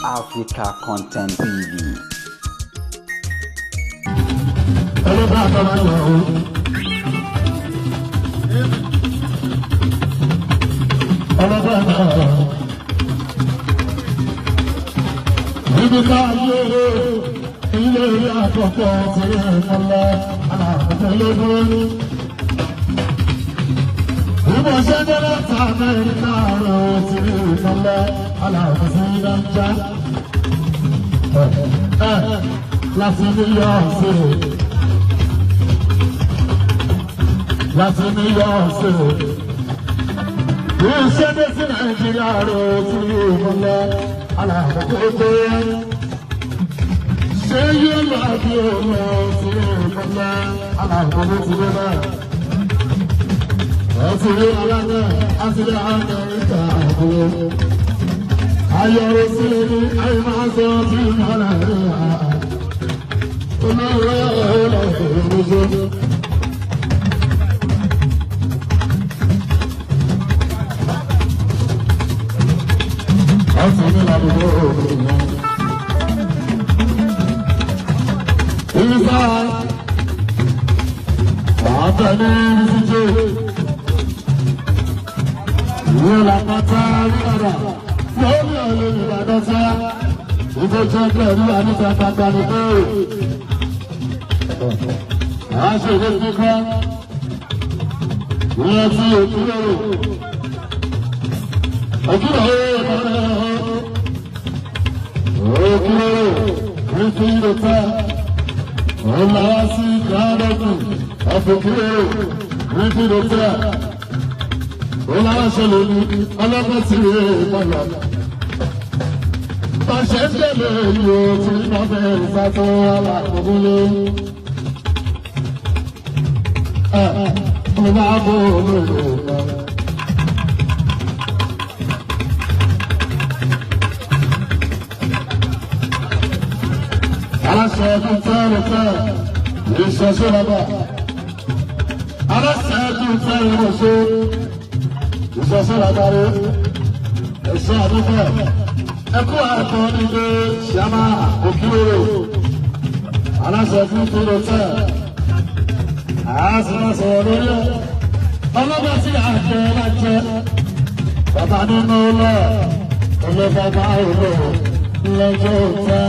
Africa Content TV. Láti New York City, iṣẹ́ dé sí Nàìjíríà rẹ̀ sí ìmọ̀lẹ́ aláàbòkókó. Ṣé yóò lọ bí ọmọ sí ìmọ̀lẹ́ aláàbòkókó ti dé náà? Ẹ ti rí alága àti rí Amẹ́ríkà àbúrò. Ayọ̀rọ̀ sílẹ̀ ní ayé máa sọ sí ìmọ̀lẹ́ rẹ̀. Olóòrè ọ̀rọ̀ ìgbòho. Inside, after the visit, we'll have a time together. No, I don't say. If I check the other side, I'm going to go. I say this because we have to do it. Everything the time. Allah see God of the crew. Everything the time. Allah shalom. Allah see Allah. Bashedele yo tina besa to Allah bulu. Allah bulu. Alasadu tẹrẹtẹ ìṣẹṣẹ bàbá. Alasadu tẹrẹtẹ ìṣẹṣẹ bàbá rẹ. Ẹṣẹ àdúgbò ẹkú àtọ nílé ṣàmà òkúrò. Alasadu tẹrẹtẹ àásìmọ̀sọ̀ lórí ẹ̀. Ọlọ́gbà tí a jẹ lájẹ. Bàbá nínú lọ, ọlọ́bàbá òlò lọ́jọ́ tẹ.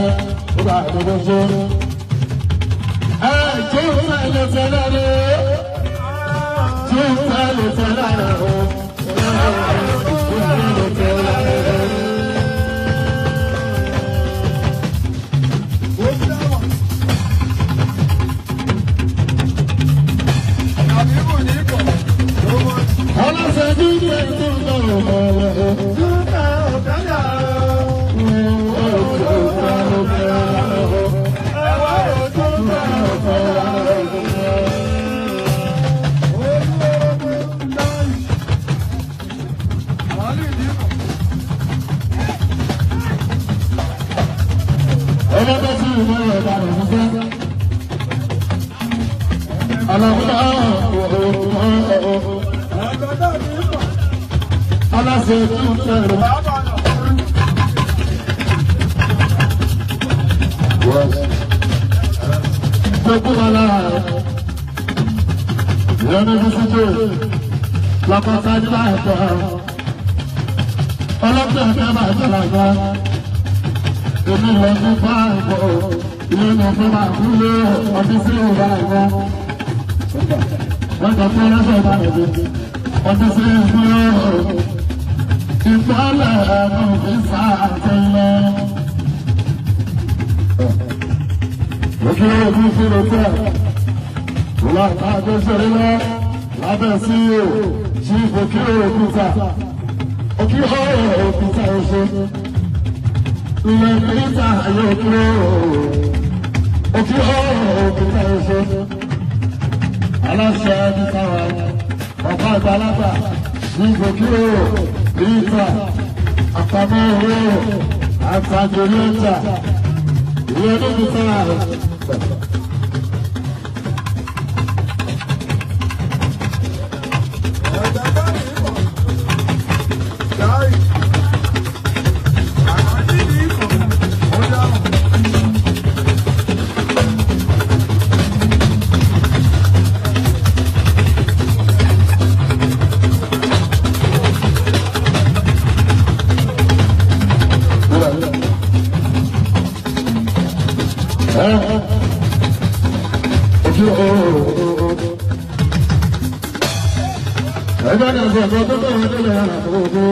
ẹgbẹ́ náà sọ ọ̀dọ́ tó bẹ̀rẹ̀ nílẹ̀ àkókò.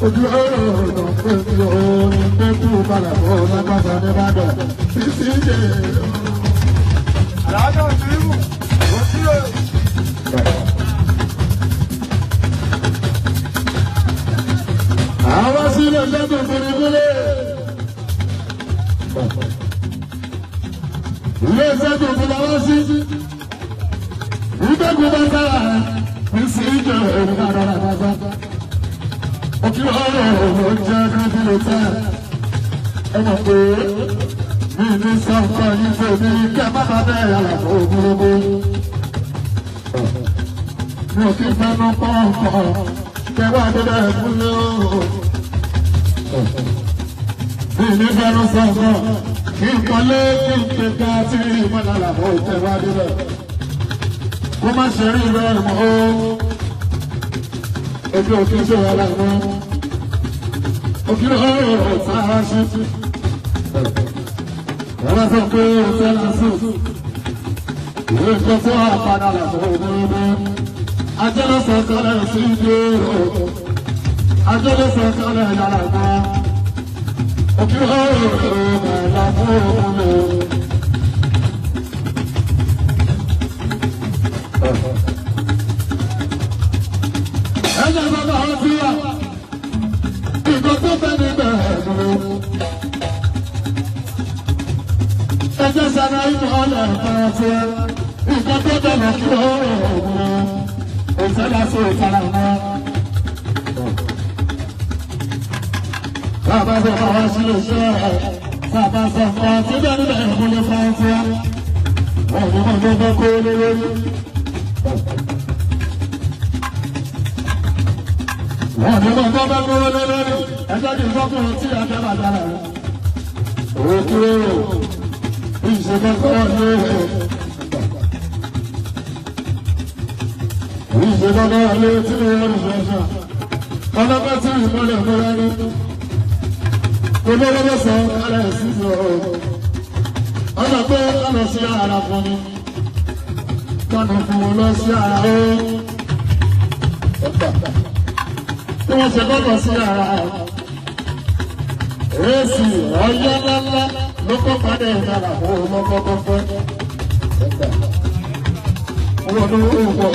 Ojú ọ̀rọ̀ ọ̀rọ̀ pé kí orin tẹ́kù padà bọ̀ lápapọ̀ nìbàdàn. Sísí ṣe. Àlàájọ́ ìṣírí ó sílẹ̀. Àwọn sílẹ̀ lẹ́gbẹ̀ẹ́ fúnibúlé. Ilé iṣẹ́ tó fi lọ́wọ́ sí. Ìgbẹ́kùn bá sára ní sí ìjọ èrò dáadáa dáadáa. Òkè ọ̀rọ̀ òun jẹ́ kábílẹ̀ tẹ́. Ẹ mọ̀ pé mi ní sọ́kọ̀ yìí tó ní kẹ́ má bá bẹ́ẹ̀ yàrá fún ògúnlógó. Mi ò kí fẹ́nu pọ́ǹpọ̀ kẹwàá tó bẹ́ẹ̀ fún mi ó. Mi ní fẹ́nu sọ́kọ̀ kí n kọ́lé kí n pè ká tí ìmọ̀lára fún kẹwàá tó bẹ́ẹ̀. Kó má ṣe rí rẹ̀ mọ́ ó. Ojú òkè ṣe wà láìpẹ́. Òkè ọ̀rọ̀ sára ṣe. Wọ́n sọ pé ó fẹ́ lásù. Ìwé ìjọ fún àpàdà làbọ̀ òbúrúbú. Ajẹ́lọ́sọ̀ kálẹ̀ sí ìdí èrò. Ajẹ́lọ́sọ̀ kálẹ̀ yàrá gbá. Òkè ọ̀rọ̀ bẹ̀rẹ̀ fún òbúrúbú. Ẹ̀jẹ̀ bàbá ọtí wà. Ìjọ tó fẹ́ ní bẹ̀rẹ̀ dúró. Ẹjẹ́ sára inú ọ̀lẹ̀ ìfẹ́rẹ́fẹ́, ìjọ tó dẹ̀nà kí ó rẹ̀ ògùn, òṣèlá sí ìtara náà. Bàbá sọ fún àwọn sílé iṣẹ́ ẹ̀, bàbá sọ fún àwọn tí bẹ́ẹ̀ níbẹ̀ ìmúlẹ̀ fẹ́rẹ́fẹ́, wọ́n ní wọ́n tó bọ́ kó lórí. Wọ́n ní wọ́n tó bọ́ kó lórí, ẹjọ́ kì í fọ́kùnrin tí a fẹ́ bàjá rẹ̀. Òkú ìṣèjọba ilé ìṣèjọba ilé tí ó wọ́n ìṣẹ́ṣà ọlọ́pẹ́ tí ìmọ̀lẹ̀ mọ́ra ní olówó sọ kálẹ̀ sísọ ọlọ́pẹ́ kálọ̀ sí ara fún mi kánà fún wọn lọ sí ara ó tí wọ́n ṣe kọ́kọ́ sí ara èsì ọyọ́ ńláńlá lókọ́ padà ìdára fún ọlọ́kọ́kọ́ fẹ́. Wọ́n ní orúkọ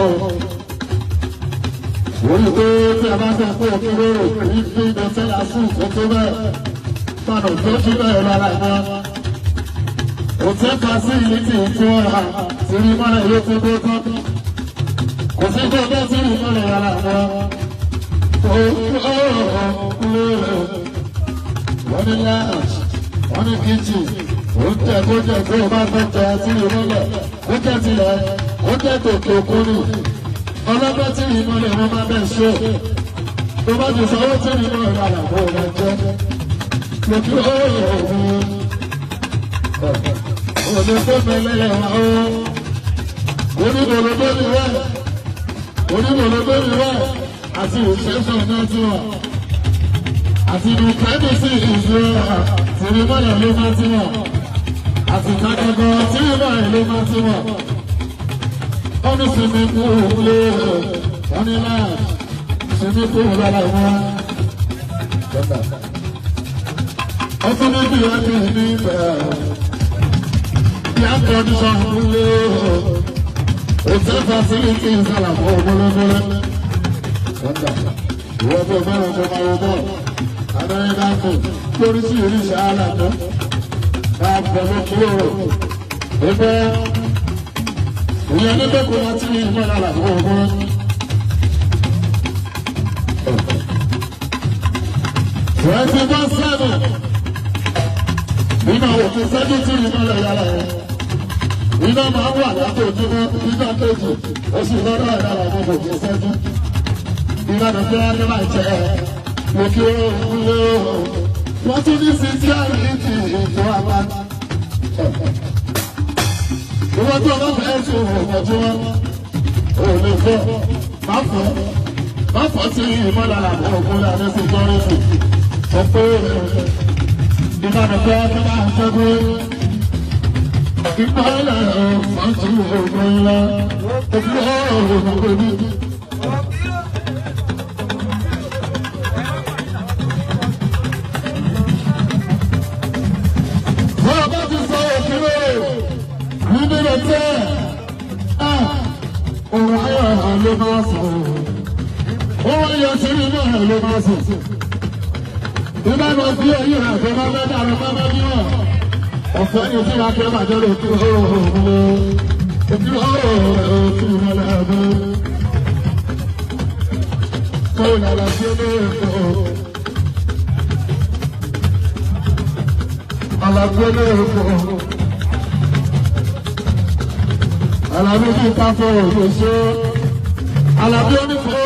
orí pé tí a bá fẹ́ fún òkúrò ní bí ìdọ̀tẹ́ lásùn tó tó bẹ́ẹ̀ tọ̀nà tó jí bẹ́ẹ̀ lára náà. Òtẹ́ ka sí ìlú tí ń tún ọ̀rà tí rí mọ́lẹ̀ ló tó tó tán. Kò sí tó bẹ́ẹ̀ tí rí mọ́lẹ̀ lára náà. Wọ́n ní láàjì. Wọ́n ní kíjì, ó jẹ́ kó jẹ́ kó o bá fẹ́ jẹ sí ìmọ̀lẹ̀, ó jẹ́ tilẹ̀, ó jẹ́ tòkè òkúrú. Ọlọ́gbẹ́ tí ìmọ̀lẹ̀ wọn máa bẹ̀ ṣe. Tó bá ti sọ owó tí ìmọ̀lẹ̀ rà kó o máa jẹ́. Lókè ọ̀rọ̀ òun. Òní tó mẹ́lẹ̀ wá ó. Onímọ̀lẹ́gbẹ́ mi wá. Onímọ̀lẹ́gbẹ́ mi wá. Àti ìṣẹ́sọ̀ náà ti wà. Àti ìdùnkẹ́dù sí ìṣúra. Tìrìmọ́lẹ̀ ló máa ti wọ̀, àti kàkàkọ̀ tìrìmọ́lẹ̀ ló máa ti wọ̀. Wọ́n ní sinmi kú òwúlé rẹ̀, wọ́n ní náà sinmi kú òwúlé wọn. Ó tún ní bí wọ́n ti ní bẹ̀rẹ̀. Bí a kọ́ ní sọ̀rọ̀ òwúlé rẹ̀, òtẹ́ fàṣílítì ìsàlàkọ̀ ògbólógbólé. Ìwọ́n tó fẹ́ràn tó máa wọ bọ́ọ̀lù. Amẹ́ríkà kò lórí sí oríṣi aláàbò náà pẹ̀lú kúrò ẹgbẹ́ ìyẹn nígbà kó láti ní ìmọ̀ ìlànà ọgbọ́n. 24/7 nínú òkú sẹ́jú tí ìmọ̀ ìlànà rẹ̀ iná máa ń wà látòjúmọ́ nígbà kejì oṣù lọ́dọ̀ ìlànà ọmọ òkú sẹ́jú ìlànà tí wọ́n ní láì jẹ́ òkè òkúlé wọ́n tún ní sí tí àìríkì ìjọ àpá. Ìwọ́n tí ọmọ fẹ́ ṣe òkòjú wọn, ò lè fọ́, má fọ́ sí ìmọ̀lára àwọn òkúlé àdẹ́sí tọ́rẹ́sì. Ọ̀pọ̀ ìbánifẹ́ tó máa ń ṣẹ́gbé. ìpàlẹ̀ fàtú ọgbọ̀n ńlá òfin ọ̀rọ̀ ògbóni. Bọ́lá bá ti sọ òkèrè níbi rẹ̀ tẹ́ ọ̀rọ̀ ayọ̀ ló máa sọ ọ̀rọ̀ ayọ̀ sí nínú ẹ̀ ló máa sọ. Ìbá lọ sí ẹ̀yìn rẹ̀ tó bá fẹ́ dàrú bá bá bí wọ̀. Ọ̀fẹ́ ni tí wàá kẹ́ bàjẹ́ lè kú Alábí ní ká fọ́ òṣèṣe, alábí onífọ́